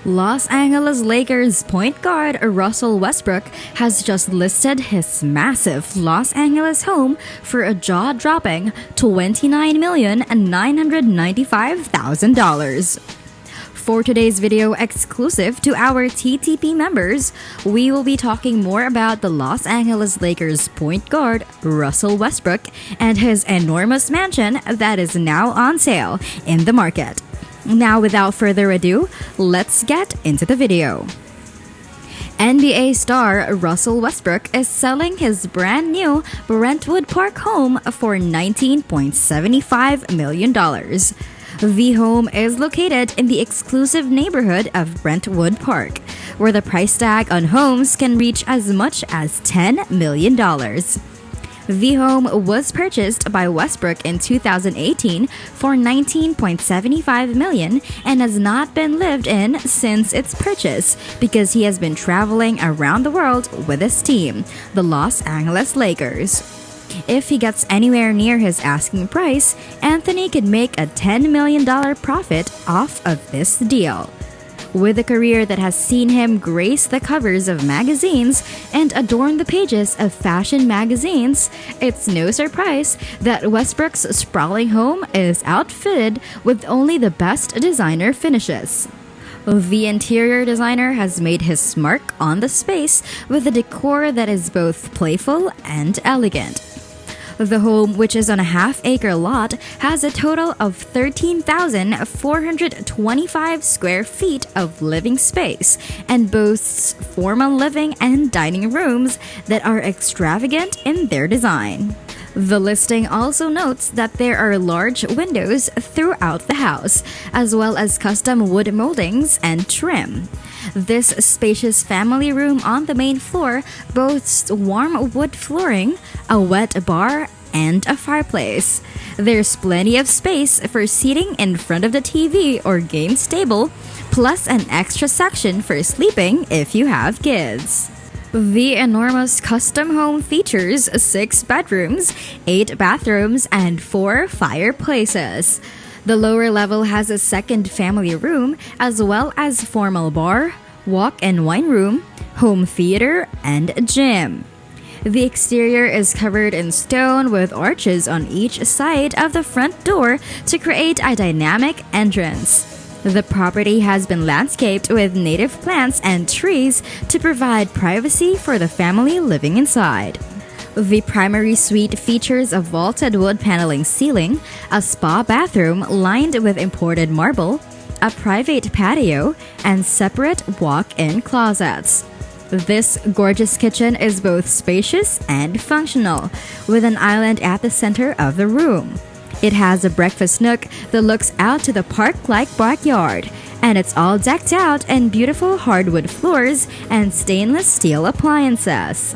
Los Angeles Lakers point guard Russell Westbrook has just listed his massive Los Angeles home for a jaw-dropping $29,995,000. For today's video exclusive to our TTP members, we will be talking more about the Los Angeles Lakers point guard Russell Westbrook and his enormous mansion that is now on sale in the market. Now, without further ado, let's get into the video. NBA star Russell Westbrook is selling his brand new Brentwood Park home for $19.75 million. The home is located in the exclusive neighborhood of Brentwood Park, where the price tag on homes can reach as much as $10 million. The home was purchased by Westbrook in 2018 for $19.75 million and has not been lived in since its purchase because he has been traveling around the world with his team, the Los Angeles Lakers. If he gets anywhere near his asking price, Anthony could make a $10 million profit off of this deal. With a career that has seen him grace the covers of magazines and adorn the pages of fashion magazines, it's no surprise that Westbrook's sprawling home is outfitted with only the best designer finishes. The interior designer has made his mark on the space with a decor that is both playful and elegant. The home, which is on a half-acre lot, has a total of 13,425 square feet of living space and boasts formal living and dining rooms that are extravagant in their design. The listing also notes that there are large windows throughout the house, as well as custom wood moldings and trim. This spacious family room on the main floor boasts warm wood flooring, a wet bar, and a fireplace. There's plenty of space for seating in front of the TV or games table, plus an extra section for sleeping if you have kids. The enormous custom home features 6 bedrooms, 8 bathrooms, and 4 fireplaces. The lower level has a second family room, as well as formal bar, walk and wine room, home theater, and a gym. The exterior is covered in stone with arches on each side of the front door to create a dynamic entrance. The property has been landscaped with native plants and trees to provide privacy for the family living inside. The primary suite features a vaulted wood paneling ceiling, a spa bathroom lined with imported marble, a private patio, and separate walk-in closets. This gorgeous kitchen is both spacious and functional, with an island at the center of the room. It has a breakfast nook that looks out to the park-like backyard, and it's all decked out in beautiful hardwood floors and stainless steel appliances.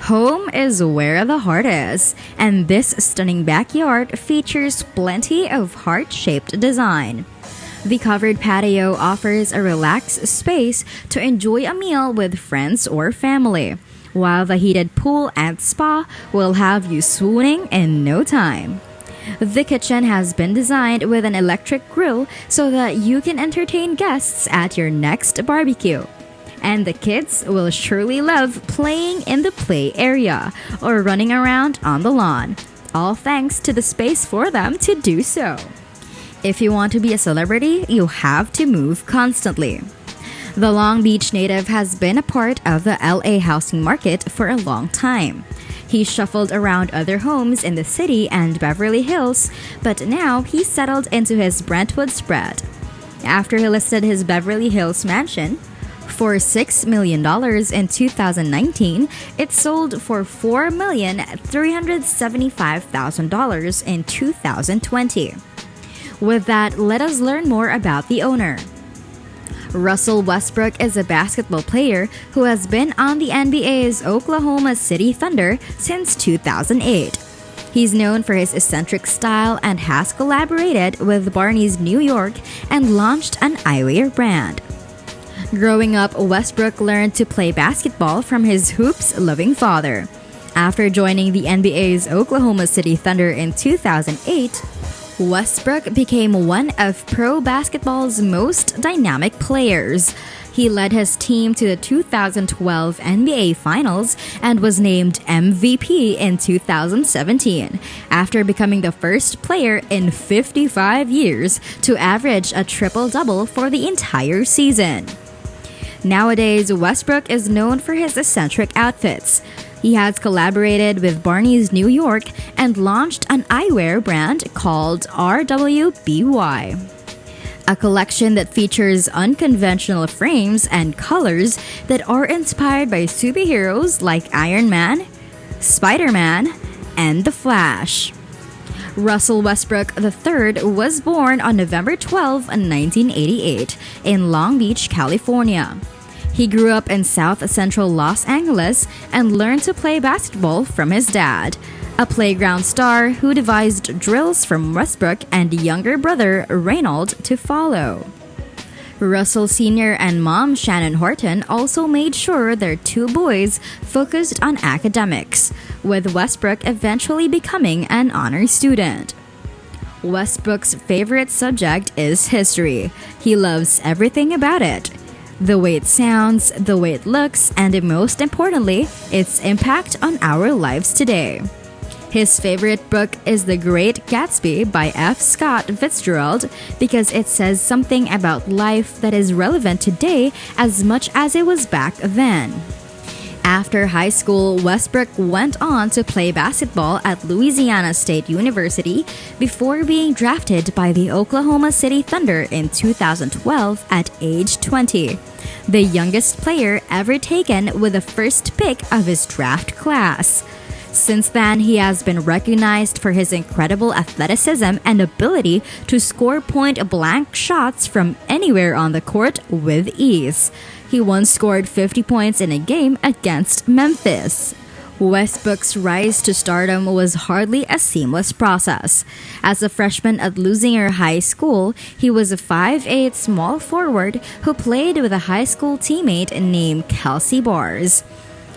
Home is where the heart is, and this stunning backyard features plenty of heart-shaped design. The covered patio offers a relaxed space to enjoy a meal with friends or family, while the heated pool and spa will have you swooning in no time. The kitchen has been designed with an electric grill so that you can entertain guests at your next barbecue. And the kids will surely love playing in the play area or running around on the lawn, all thanks to the space for them to do so. If you want to be a celebrity, you have to move constantly. The Long Beach native has been a part of the LA housing market for a long time. He shuffled around other homes in the city and Beverly Hills, but now he's settled into his Brentwood spread. After he listed his Beverly Hills mansion for $6 million in 2019, it sold for $4,375,000 in 2020. With that, let us learn more about the owner. Russell Westbrook is a basketball player who has been on the NBA's Oklahoma City Thunder since 2008. He's known for his eccentric style and has collaborated with Barney's New York and launched an eyewear brand. Growing up, Westbrook learned to play basketball from his hoops-loving father. After joining the NBA's Oklahoma City Thunder in 2008, Westbrook became one of pro basketball's most dynamic players. He led his team to the 2012 NBA Finals and was named MVP in 2017, after becoming the first player in 55 years to average a triple-double for the entire season. Nowadays, Westbrook is known for his eccentric outfits. He has collaborated with Barney's New York and launched an eyewear brand called RWBY. A collection that features unconventional frames and colors that are inspired by superheroes like Iron Man, Spider-Man, and The Flash. Russell Westbrook III was born on November 12, 1988, in Long Beach, California. He grew up in South Central Los Angeles and learned to play basketball from his dad, a playground star who devised drills from Westbrook and younger brother Reynold to follow. Russell Sr. and mom Shannon Horton also made sure their two boys focused on academics, with Westbrook eventually becoming an honor student. Westbrook's favorite subject is history. He loves everything about it. The way it sounds, the way it looks, and most importantly, its impact on our lives today. His favorite book is The Great Gatsby by F. Scott Fitzgerald because it says something about life that is relevant today as much as it was back then. After high school, Westbrook went on to play basketball at Louisiana State University before being drafted by the Oklahoma City Thunder in 2012 at age 20, the youngest player ever taken with the first pick of his draft class. Since then, he has been recognized for his incredible athleticism and ability to score point-blank shots from anywhere on the court with ease. He once scored 50 points in a game against Memphis. Westbrook's rise to stardom was hardly a seamless process. As a freshman at Lusinger High School, he was a 5'8" small forward who played with a high school teammate named Kelsey Bars.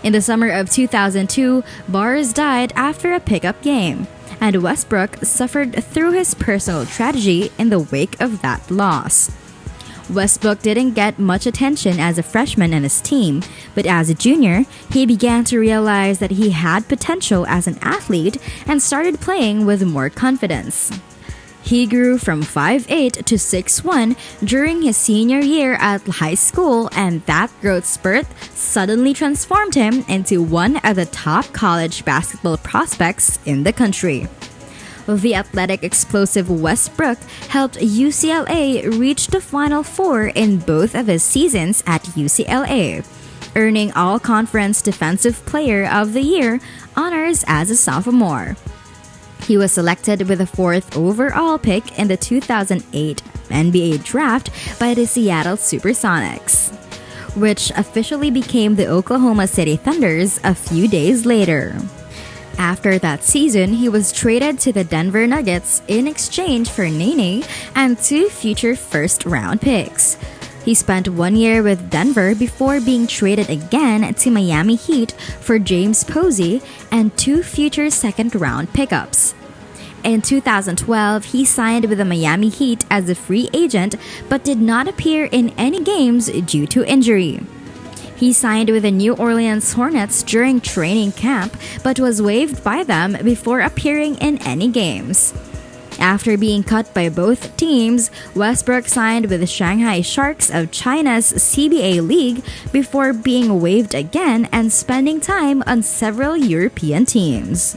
In the summer of 2002, Bars died after a pickup game, and Westbrook suffered through his personal tragedy in the wake of that loss. Westbrook didn't get much attention as a freshman in his team, but as a junior, he began to realize that he had potential as an athlete and started playing with more confidence. He grew from 5'8" to 6'1" during his senior year at high school, and that growth spurt suddenly transformed him into one of the top college basketball prospects in the country. The athletic, explosive Westbrook helped UCLA reach the Final Four in both of his seasons at UCLA, earning All-Conference Defensive Player of the Year honors as a sophomore. He was selected with the 4th overall pick in the 2008 NBA Draft by the Seattle Supersonics, which officially became the Oklahoma City Thunders a few days later. After that season, he was traded to the Denver Nuggets in exchange for Nene and 2 future first-round picks. He spent 1 year with Denver before being traded again to Miami Heat for James Posey and 2 future second-round pickups. In 2012, he signed with the Miami Heat as a free agent but did not appear in any games due to injury. He signed with the New Orleans Hornets during training camp but was waived by them before appearing in any games. After being cut by both teams, Westbrook signed with the Shanghai Sharks of China's CBA League before being waived again and spending time on several European teams.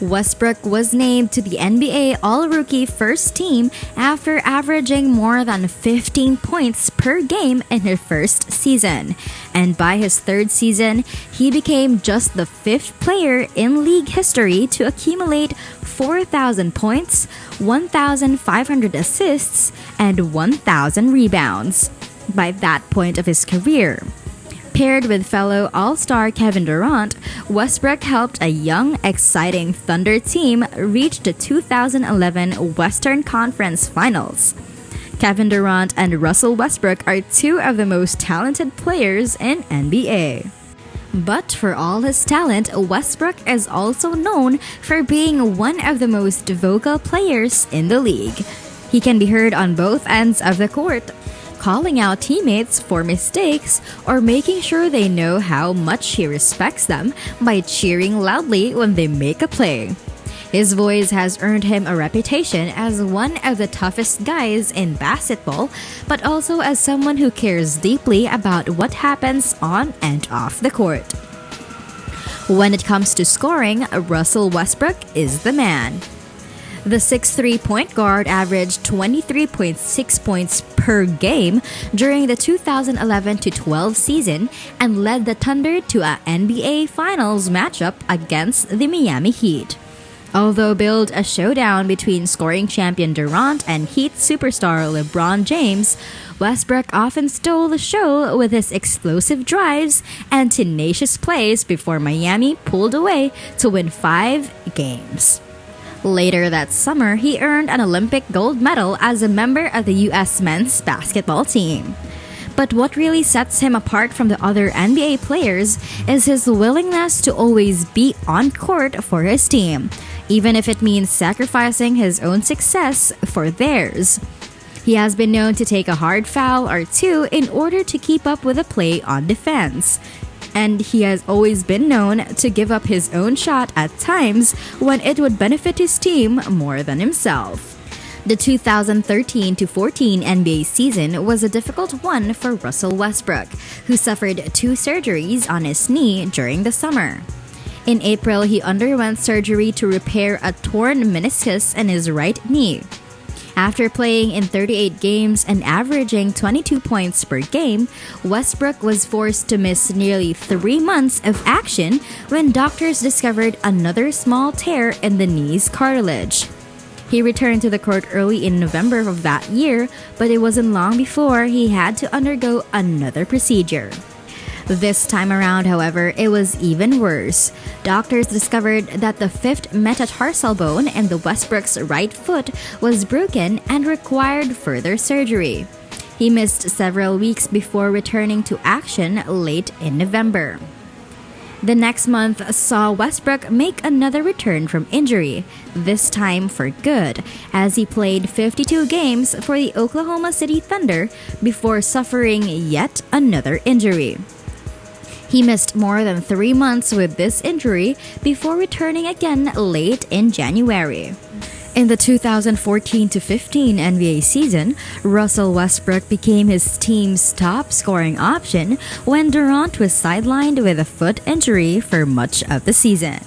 Westbrook was named to the NBA All-Rookie First Team after averaging more than 15 points per game in his first season. And by his third season, he became just the 5th player in league history to accumulate 4,000 points, 1,500 assists, and 1,000 rebounds by that point of his career. Paired with fellow All-Star Kevin Durant, Westbrook helped a young, exciting Thunder team reach the 2011 Western Conference Finals. Kevin Durant and Russell Westbrook are 2 of the most talented players in NBA. But for all his talent, Westbrook is also known for being one of the most vocal players in the league. He can be heard on both ends of the court, calling out teammates for mistakes or making sure they know how much he respects them by cheering loudly when they make a play. His voice has earned him a reputation as one of the toughest guys in basketball, but also as someone who cares deeply about what happens on and off the court. When it comes to scoring, Russell Westbrook is the man. The 6'3" point guard averaged 23.6 points per game during the 2011-12 season and led the Thunder to an NBA Finals matchup against the Miami Heat. Although billed a showdown between scoring champion Durant and Heat superstar LeBron James, Westbrook often stole the show with his explosive drives and tenacious plays before Miami pulled away to win 5 games. Later that summer, he earned an Olympic gold medal as a member of the U.S. men's basketball team. But what really sets him apart from the other NBA players is his willingness to always be on court for his team, even if it means sacrificing his own success for theirs. He has been known to take a hard foul or two in order to keep up with the play on defense. And he has always been known to give up his own shot at times when it would benefit his team more than himself. The 2013-14 NBA season was a difficult one for Russell Westbrook, who suffered 2 surgeries on his knee during the summer. In April, he underwent surgery to repair a torn meniscus in his right knee. After playing in 38 games and averaging 22 points per game, Westbrook was forced to miss nearly 3 months of action when doctors discovered another small tear in the knee's cartilage. He returned to the court early in November of that year, but it wasn't long before he had to undergo another procedure. This time around, however, it was even worse. Doctors discovered that the 5th metatarsal bone in the Westbrook's right foot was broken and required further surgery. He missed several weeks before returning to action late in November. The next month saw Westbrook make another return from injury, this time for good, as he played 52 games for the Oklahoma City Thunder before suffering yet another injury. He missed more than 3 months with this injury before returning again late in January. In the 2014-15 NBA season, Russell Westbrook became his team's top scoring option when Durant was sidelined with a foot injury for much of the season.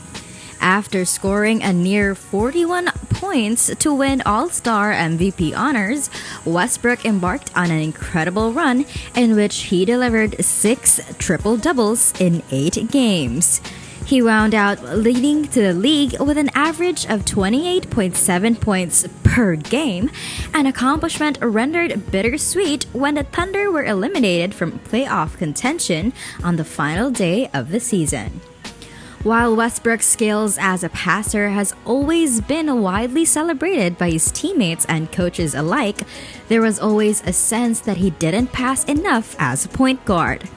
After scoring a near 41 points to win All-Star MVP honors, Westbrook embarked on an incredible run in which he delivered 6 triple-doubles in 8 games. He wound out leading to the league with an average of 28.7 points per game, an accomplishment rendered bittersweet when the Thunder were eliminated from playoff contention on the final day of the season. While Westbrook's skills as a passer has always been widely celebrated by his teammates and coaches alike, there was always a sense that he didn't pass enough as a point guard.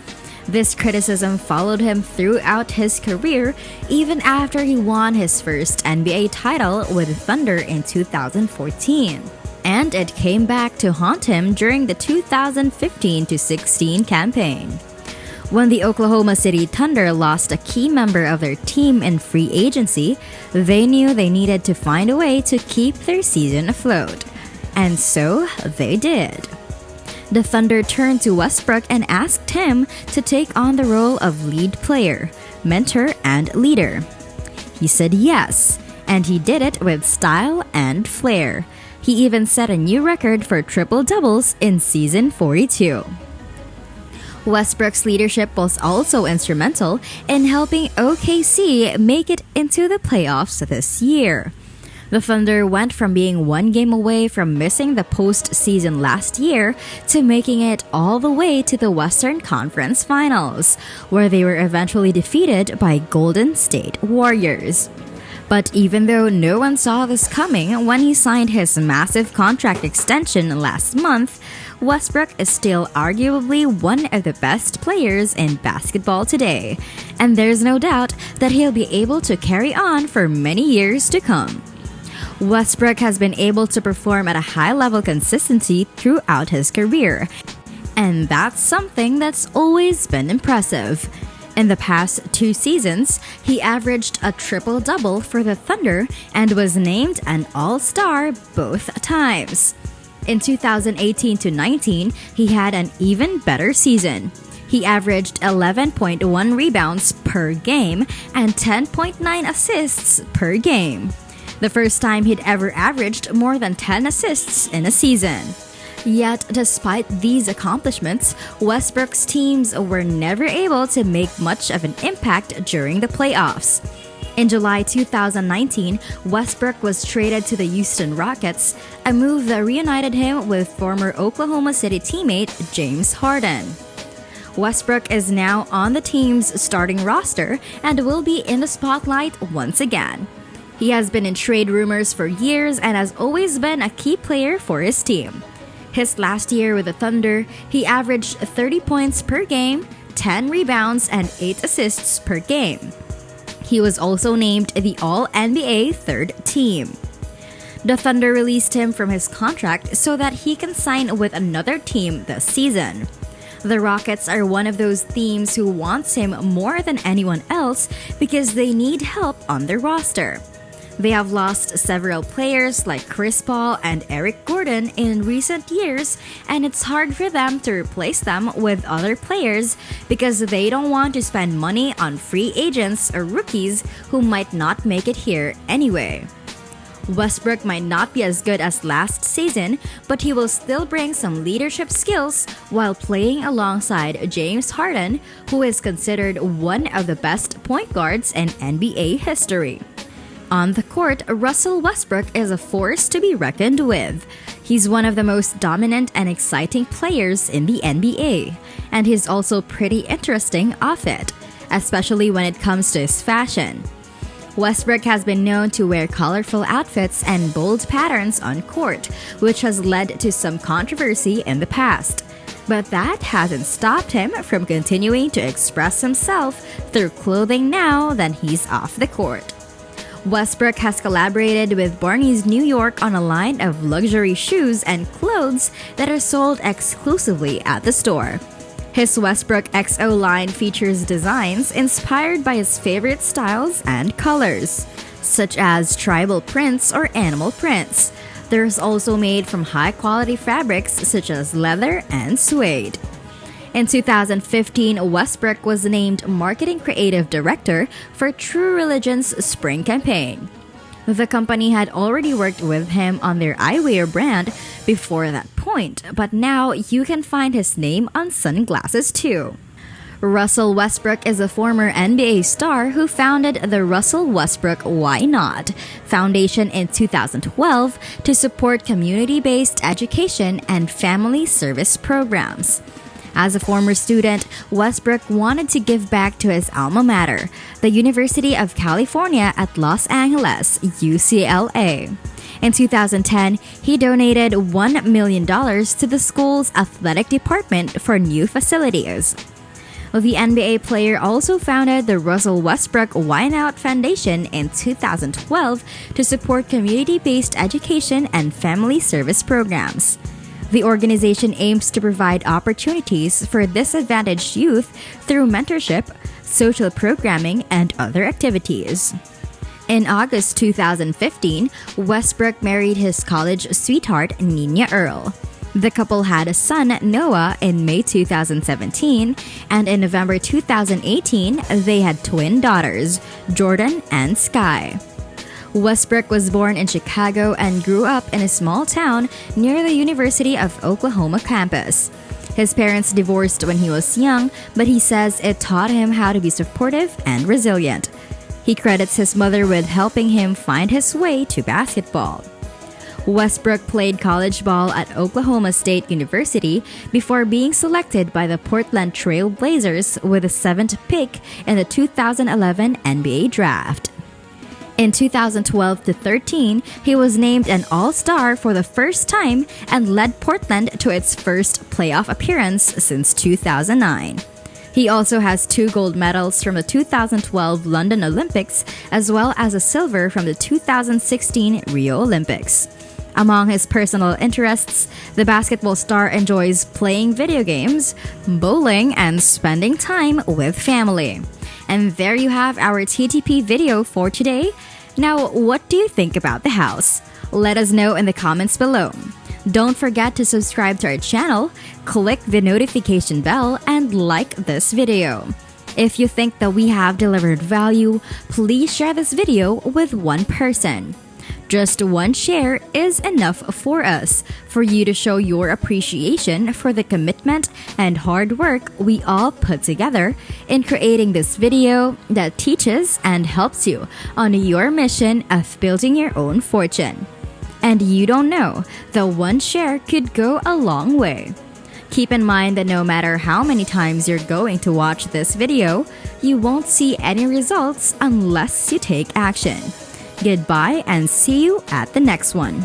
This criticism followed him throughout his career, even after he won his first NBA title with Thunder in 2014. And it came back to haunt him during the 2015-16 campaign. When the Oklahoma City Thunder lost a key member of their team in free agency, they knew they needed to find a way to keep their season afloat. And so they did. The Thunder turned to Westbrook and asked him to take on the role of lead player, mentor, and leader. He said yes, and he did it with style and flair. He even set a new record for triple-doubles in season 42. Westbrook's leadership was also instrumental in helping OKC make it into the playoffs this year. The Thunder went from being 1 game away from missing the postseason last year to making it all the way to the Western Conference Finals, where they were eventually defeated by Golden State Warriors. But even though no one saw this coming when he signed his massive contract extension last month, Westbrook is still arguably one of the best players in basketball today, and there's no doubt that he'll be able to carry on for many years to come. Westbrook has been able to perform at a high level consistency throughout his career, and that's something that's always been impressive. In the past 2 seasons, he averaged a triple-double for the Thunder and was named an All-Star both times. In 2018-19, he had an even better season. He averaged 11.1 rebounds per game and 10.9 assists per game. The first time he'd ever averaged more than 10 assists in a season. Yet, despite these accomplishments, Westbrook's teams were never able to make much of an impact during the playoffs. In July 2019, Westbrook was traded to the Houston Rockets, a move that reunited him with former Oklahoma City teammate James Harden. Westbrook is now on the team's starting roster and will be in the spotlight once again. He has been in trade rumors for years and has always been a key player for his team. His last year with the Thunder, he averaged 30 points per game, 10 rebounds, and 8 assists per game. He was also named the All-NBA third team. The Thunder released him from his contract so that he can sign with another team this season. The Rockets are one of those teams who wants him more than anyone else because they need help on their roster. They have lost several players like Chris Paul and Eric Gordon in recent years, and it's hard for them to replace them with other players because they don't want to spend money on free agents or rookies who might not make it here anyway. Westbrook might not be as good as last season, but he will still bring some leadership skills while playing alongside James Harden, who is considered one of the best point guards in NBA history. On the court, Russell Westbrook is a force to be reckoned with. He's one of the most dominant and exciting players in the NBA, and he's also pretty interesting off it, especially when it comes to his fashion. Westbrook has been known to wear colorful outfits and bold patterns on court, which has led to some controversy in the past. But that hasn't stopped him from continuing to express himself through clothing now that he's off the court. Westbrook has collaborated with Barney's New York on a line of luxury shoes and clothes that are sold exclusively at the store. His Westbrook XO line features designs inspired by his favorite styles and colors, such as tribal prints or animal prints. There's also made from high-quality fabrics such as leather and suede. In 2015, Westbrook was named Marketing Creative Director for True Religion's spring campaign. The company had already worked with him on their eyewear brand before that point, but now you can find his name on sunglasses too. Russell Westbrook is a former NBA star who founded the Russell Westbrook Why Not Foundation in 2012 to support community-based education and family service programs. As a former student, Westbrook wanted to give back to his alma mater, the University of California at Los Angeles, UCLA. In 2010, he donated $1 million to the school's athletic department for new facilities. The NBA player also founded the Russell Westbrook Why Not Foundation in 2012 to support community-based education and family service programs. The organization aims to provide opportunities for disadvantaged youth through mentorship, social programming, and other activities. In August 2015, Westbrook married his college sweetheart, Nina Earl. The couple had a son, Noah, in May 2017, and in November 2018, they had twin daughters, Jordan and Sky. Westbrook was born in Chicago and grew up in a small town near the University of Oklahoma campus. His parents divorced when he was young, but he says it taught him how to be supportive and resilient. He credits his mother with helping him find his way to basketball. Westbrook played college ball at Oklahoma State University before being selected by the Portland Trail Blazers with the 7th pick in the 2011 NBA Draft. In 2012 to 13, he was named an All-Star for the first time and led Portland to its first playoff appearance since 2009. He also has 2 gold medals from the 2012 London Olympics as well as a silver from the 2016 Rio Olympics. Among his personal interests, the basketball star enjoys playing video games, bowling, and spending time with family. And there you have our TTP video for today. Now, what do you think about the house? Let us know in the comments below. Don't forget to subscribe to our channel, click the notification bell, and like this video. If you think that we have delivered value, please share this video with one person. Just one share is enough for us, for you to show your appreciation for the commitment and hard work we all put together in creating this video that teaches and helps you on your mission of building your own fortune. And you don't know, the one share could go a long way. Keep in mind that no matter how many times you're going to watch this video, you won't see any results unless you take action. Goodbye and see you at the next one.